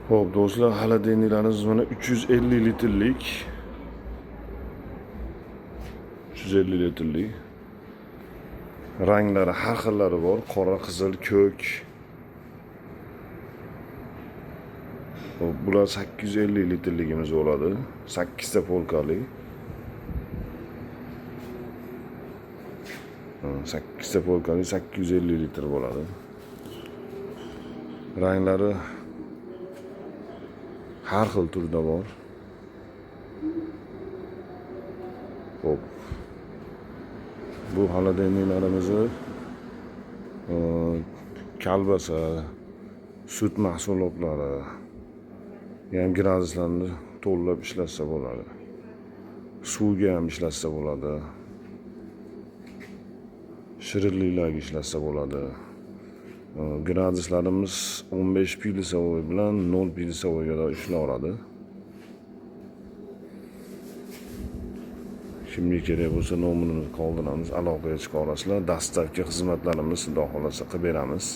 Xo'p, do'stlar, xolodilniklarimiz mana 350 litrlik. 350 litrlik. Ranglari har xillari bor. Qora, qizil, ko'k. Xo'p, bular 850 litrligimiz bo'ladi. 8 ta polkali. 8 ta polkali 850 litr bo'ladi. Ranglari har xil turda bor. Xo'p. Bu xolodilniklarimizni kolbasa, sut mahsulotlari, ham graduslarni to'g'rilab ishlatsa bo'ladi. Suvga ham ishlatsa bo'ladi. Shirinliklarga ishlatsa bo'ladi. Graduslarimiz 15 pilisavoy bilan 0 pilisavoyga ishlaveradi. Kimga kerak bo'lsa nomini qoldiramiz, aloqaga chiqa olasizlar. Dastavka xizmatlarimiz xudo xolasa qilib beramiz.